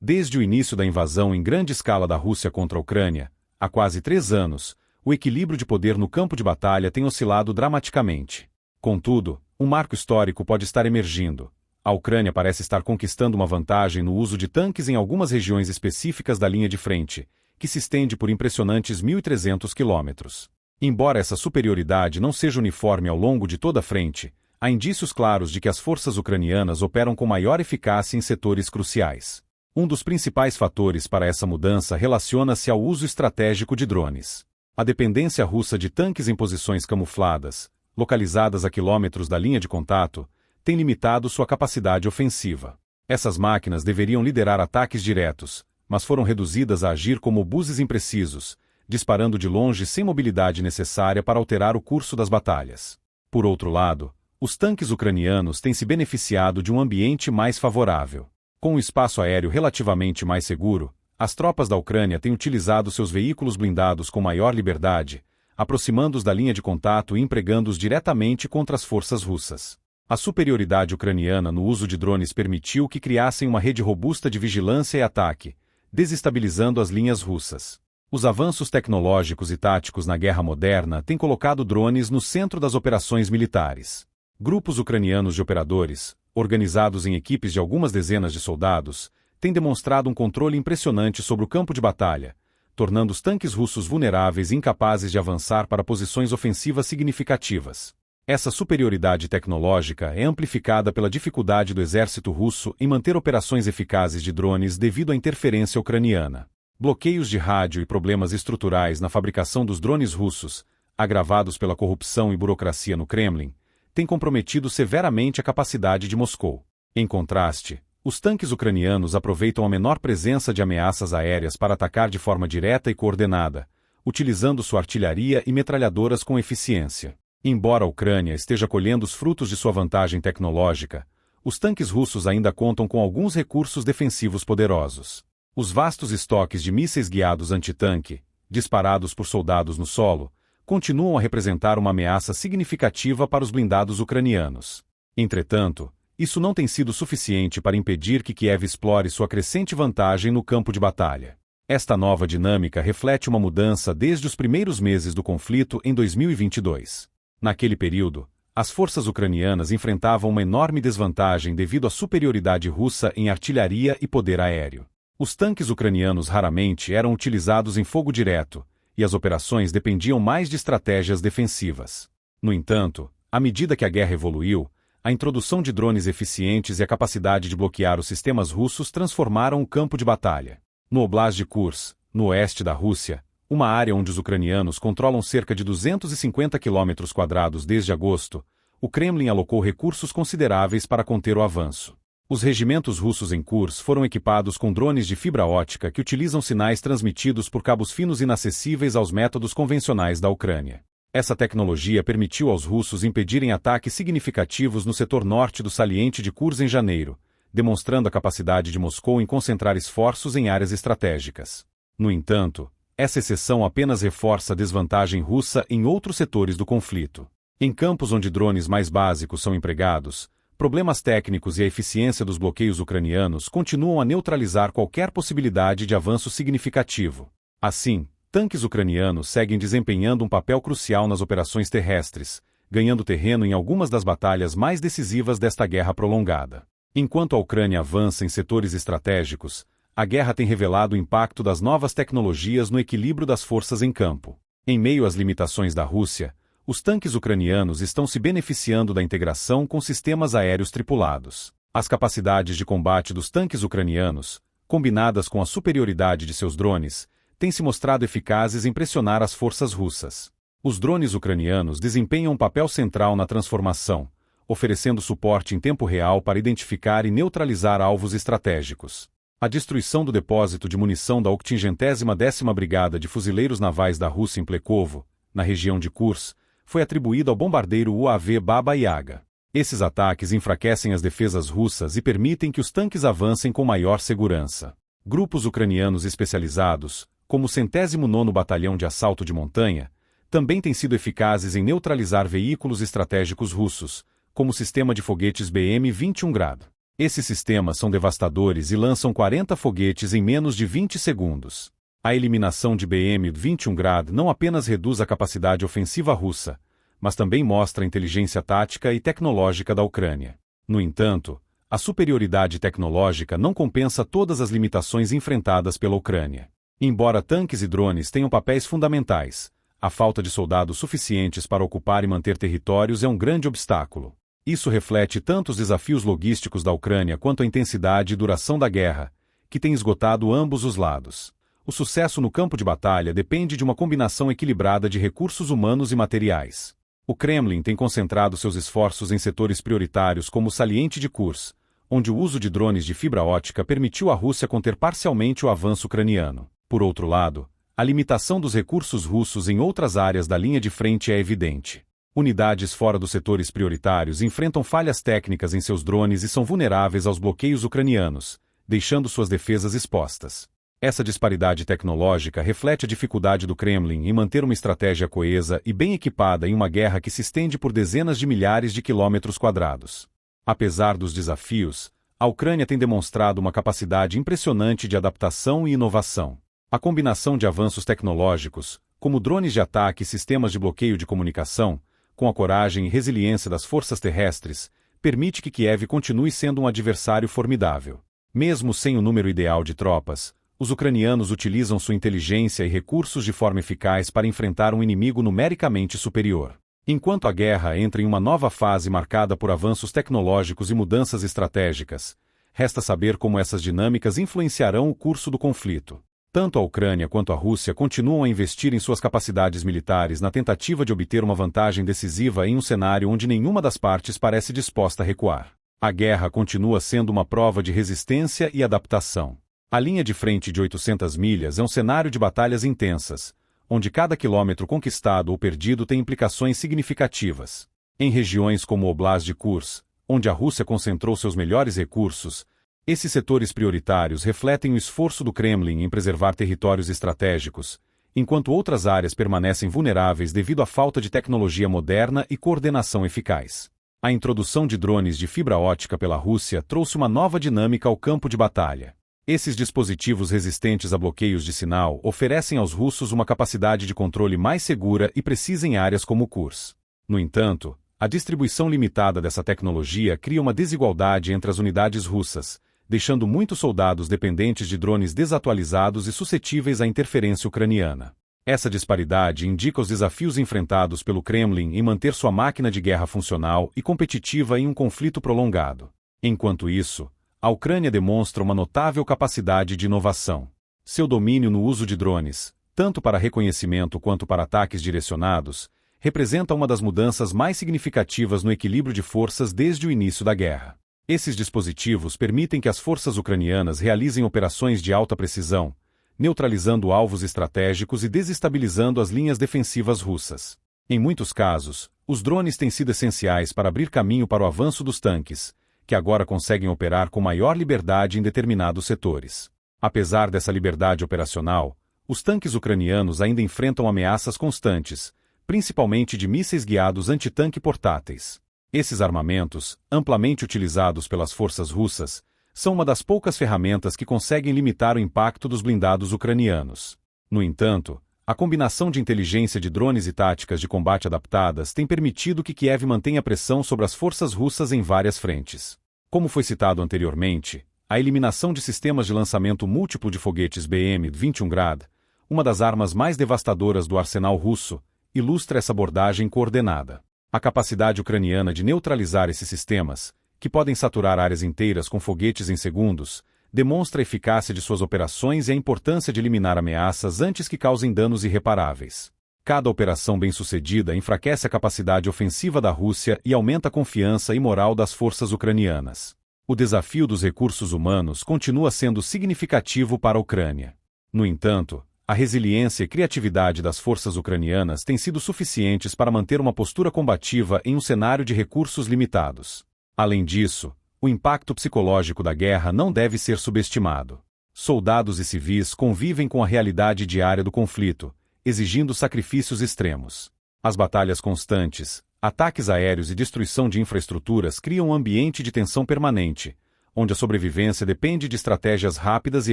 Desde o início da invasão em grande escala da Rússia contra a Ucrânia, há quase 3 anos, o equilíbrio de poder no campo de batalha tem oscilado dramaticamente. Contudo, um marco histórico pode estar emergindo. A Ucrânia parece estar conquistando uma vantagem no uso de tanques em algumas regiões específicas da linha de frente, que se estende por impressionantes 1.300 quilômetros. Embora essa superioridade não seja uniforme ao longo de toda a frente, há indícios claros de que as forças ucranianas operam com maior eficácia em setores cruciais. Um dos principais fatores para essa mudança relaciona-se ao uso estratégico de drones. A dependência russa de tanques em posições camufladas, localizadas a quilômetros da linha de contato, tem limitado sua capacidade ofensiva. Essas máquinas deveriam liderar ataques diretos, mas foram reduzidas a agir como obuses imprecisos, disparando de longe sem mobilidade necessária para alterar o curso das batalhas. Por outro lado, os tanques ucranianos têm se beneficiado de um ambiente mais favorável. Com o espaço aéreo relativamente mais seguro, as tropas da Ucrânia têm utilizado seus veículos blindados com maior liberdade, aproximando-os da linha de contato e empregando-os diretamente contra as forças russas. A superioridade ucraniana no uso de drones permitiu que criassem uma rede robusta de vigilância e ataque, desestabilizando as linhas russas. Os avanços tecnológicos e táticos na guerra moderna têm colocado drones no centro das operações militares. Grupos ucranianos de operadores, organizados em equipes de algumas dezenas de soldados, têm demonstrado um controle impressionante sobre o campo de batalha, tornando os tanques russos vulneráveis e incapazes de avançar para posições ofensivas significativas. Essa superioridade tecnológica é amplificada pela dificuldade do exército russo em manter operações eficazes de drones devido à interferência ucraniana. Bloqueios de rádio e problemas estruturais na fabricação dos drones russos, agravados pela corrupção e burocracia no Kremlin, têm comprometido severamente a capacidade de Moscou. Em contraste, os tanques ucranianos aproveitam a menor presença de ameaças aéreas para atacar de forma direta e coordenada, utilizando sua artilharia e metralhadoras com eficiência. Embora a Ucrânia esteja colhendo os frutos de sua vantagem tecnológica, os tanques russos ainda contam com alguns recursos defensivos poderosos. Os vastos estoques de mísseis guiados antitanque, disparados por soldados no solo, continuam a representar uma ameaça significativa para os blindados ucranianos. Entretanto, isso não tem sido suficiente para impedir que Kiev explore sua crescente vantagem no campo de batalha. Esta nova dinâmica reflete uma mudança desde os primeiros meses do conflito em 2022. Naquele período, as forças ucranianas enfrentavam uma enorme desvantagem devido à superioridade russa em artilharia e poder aéreo. Os tanques ucranianos raramente eram utilizados em fogo direto, e as operações dependiam mais de estratégias defensivas. No entanto, à medida que a guerra evoluiu, a introdução de drones eficientes e a capacidade de bloquear os sistemas russos transformaram o campo de batalha. No Oblast de Kursk, no oeste da Rússia, uma área onde os ucranianos controlam cerca de 250 km² desde agosto, o Kremlin alocou recursos consideráveis para conter o avanço. Os regimentos russos em Kursk foram equipados com drones de fibra ótica que utilizam sinais transmitidos por cabos finos inacessíveis aos métodos convencionais da Ucrânia. Essa tecnologia permitiu aos russos impedirem ataques significativos no setor norte do saliente de Kursk em janeiro, demonstrando a capacidade de Moscou em concentrar esforços em áreas estratégicas. No entanto, essa exceção apenas reforça a desvantagem russa em outros setores do conflito. Em campos onde drones mais básicos são empregados, problemas técnicos e a eficiência dos bloqueios ucranianos continuam a neutralizar qualquer possibilidade de avanço significativo. Assim, tanques ucranianos seguem desempenhando um papel crucial nas operações terrestres, ganhando terreno em algumas das batalhas mais decisivas desta guerra prolongada. Enquanto a Ucrânia avança em setores estratégicos, a guerra tem revelado o impacto das novas tecnologias no equilíbrio das forças em campo. Em meio às limitações da Rússia, os tanques ucranianos estão se beneficiando da integração com sistemas aéreos tripulados. As capacidades de combate dos tanques ucranianos, combinadas com a superioridade de seus drones, têm se mostrado eficazes em pressionar as forças russas. Os drones ucranianos desempenham um papel central na transformação, oferecendo suporte em tempo real para identificar e neutralizar alvos estratégicos. A destruição do depósito de munição da 810ª Brigada de Fuzileiros Navais da Rússia em Plekovo, na região de Kursk, foi atribuída ao bombardeiro UAV Baba Yaga. Esses ataques enfraquecem as defesas russas e permitem que os tanques avancem com maior segurança. Grupos ucranianos especializados, como o 109º Batalhão de Assalto de Montanha, também têm sido eficazes em neutralizar veículos estratégicos russos, como o sistema de foguetes BM-21 Grad. Esses sistemas são devastadores e lançam 40 foguetes em menos de 20 segundos. A eliminação de BM-21 Grad não apenas reduz a capacidade ofensiva russa, mas também mostra a inteligência tática e tecnológica da Ucrânia. No entanto, a superioridade tecnológica não compensa todas as limitações enfrentadas pela Ucrânia. Embora tanques e drones tenham papéis fundamentais, a falta de soldados suficientes para ocupar e manter territórios é um grande obstáculo. Isso reflete tanto os desafios logísticos da Ucrânia quanto a intensidade e duração da guerra, que tem esgotado ambos os lados. O sucesso no campo de batalha depende de uma combinação equilibrada de recursos humanos e materiais. O Kremlin tem concentrado seus esforços em setores prioritários como o saliente de Kursk, onde o uso de drones de fibra ótica permitiu à Rússia conter parcialmente o avanço ucraniano. Por outro lado, a limitação dos recursos russos em outras áreas da linha de frente é evidente. Unidades fora dos setores prioritários enfrentam falhas técnicas em seus drones e são vulneráveis aos bloqueios ucranianos, deixando suas defesas expostas. Essa disparidade tecnológica reflete a dificuldade do Kremlin em manter uma estratégia coesa e bem equipada em uma guerra que se estende por dezenas de milhares de quilômetros quadrados. Apesar dos desafios, a Ucrânia tem demonstrado uma capacidade impressionante de adaptação e inovação. A combinação de avanços tecnológicos, como drones de ataque e sistemas de bloqueio de comunicação, com a coragem e resiliência das forças terrestres, permite que Kiev continue sendo um adversário formidável. Mesmo sem o número ideal de tropas, os ucranianos utilizam sua inteligência e recursos de forma eficaz para enfrentar um inimigo numericamente superior. Enquanto a guerra entra em uma nova fase marcada por avanços tecnológicos e mudanças estratégicas, resta saber como essas dinâmicas influenciarão o curso do conflito. Tanto a Ucrânia quanto a Rússia continuam a investir em suas capacidades militares na tentativa de obter uma vantagem decisiva em um cenário onde nenhuma das partes parece disposta a recuar. A guerra continua sendo uma prova de resistência e adaptação. A linha de frente de 800 milhas é um cenário de batalhas intensas, onde cada quilômetro conquistado ou perdido tem implicações significativas. Em regiões como o Oblast de Kursk, onde a Rússia concentrou seus melhores recursos, esses setores prioritários refletem o esforço do Kremlin em preservar territórios estratégicos, enquanto outras áreas permanecem vulneráveis devido à falta de tecnologia moderna e coordenação eficaz. A introdução de drones de fibra ótica pela Rússia trouxe uma nova dinâmica ao campo de batalha. Esses dispositivos resistentes a bloqueios de sinal oferecem aos russos uma capacidade de controle mais segura e precisa em áreas como Kursk. No entanto, a distribuição limitada dessa tecnologia cria uma desigualdade entre as unidades russas, deixando muitos soldados dependentes de drones desatualizados e suscetíveis à interferência ucraniana. Essa disparidade indica os desafios enfrentados pelo Kremlin em manter sua máquina de guerra funcional e competitiva em um conflito prolongado. Enquanto isso, a Ucrânia demonstra uma notável capacidade de inovação. Seu domínio no uso de drones, tanto para reconhecimento quanto para ataques direcionados, representa uma das mudanças mais significativas no equilíbrio de forças desde o início da guerra. Esses dispositivos permitem que as forças ucranianas realizem operações de alta precisão, neutralizando alvos estratégicos e desestabilizando as linhas defensivas russas. Em muitos casos, os drones têm sido essenciais para abrir caminho para o avanço dos tanques, que agora conseguem operar com maior liberdade em determinados setores. Apesar dessa liberdade operacional, os tanques ucranianos ainda enfrentam ameaças constantes, principalmente de mísseis guiados antitanque portáteis. Esses armamentos, amplamente utilizados pelas forças russas, são uma das poucas ferramentas que conseguem limitar o impacto dos blindados ucranianos. No entanto, a combinação de inteligência de drones e táticas de combate adaptadas tem permitido que Kiev mantenha pressão sobre as forças russas em várias frentes. Como foi citado anteriormente, a eliminação de sistemas de lançamento múltiplo de foguetes BM-21 Grad, uma das armas mais devastadoras do arsenal russo, ilustra essa abordagem coordenada. A capacidade ucraniana de neutralizar esses sistemas, que podem saturar áreas inteiras com foguetes em segundos, demonstra a eficácia de suas operações e a importância de eliminar ameaças antes que causem danos irreparáveis. Cada operação bem-sucedida enfraquece a capacidade ofensiva da Rússia e aumenta a confiança e moral das forças ucranianas. O desafio dos recursos humanos continua sendo significativo para a Ucrânia. No entanto, a resiliência e criatividade das forças ucranianas têm sido suficientes para manter uma postura combativa em um cenário de recursos limitados. Além disso, o impacto psicológico da guerra não deve ser subestimado. Soldados e civis convivem com a realidade diária do conflito, exigindo sacrifícios extremos. As batalhas constantes, ataques aéreos e destruição de infraestruturas criam um ambiente de tensão permanente, onde a sobrevivência depende de estratégias rápidas e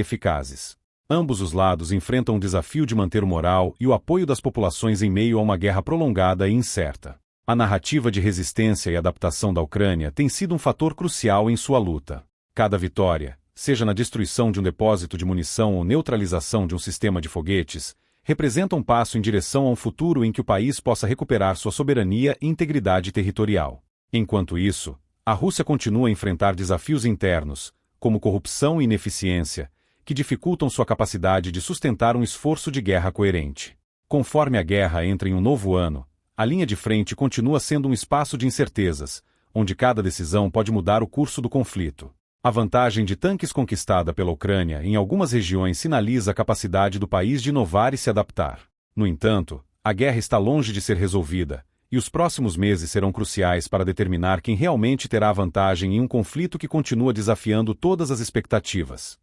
eficazes. Ambos os lados enfrentam o desafio de manter o moral e o apoio das populações em meio a uma guerra prolongada e incerta. A narrativa de resistência e adaptação da Ucrânia tem sido um fator crucial em sua luta. Cada vitória, seja na destruição de um depósito de munição ou neutralização de um sistema de foguetes, representa um passo em direção a um futuro em que o país possa recuperar sua soberania e integridade territorial. Enquanto isso, a Rússia continua a enfrentar desafios internos, como corrupção e ineficiência, que dificultam sua capacidade de sustentar um esforço de guerra coerente. Conforme a guerra entra em um novo ano, a linha de frente continua sendo um espaço de incertezas, onde cada decisão pode mudar o curso do conflito. A vantagem de tanques conquistada pela Ucrânia em algumas regiões sinaliza a capacidade do país de inovar e se adaptar. No entanto, a guerra está longe de ser resolvida, e os próximos meses serão cruciais para determinar quem realmente terá a vantagem em um conflito que continua desafiando todas as expectativas.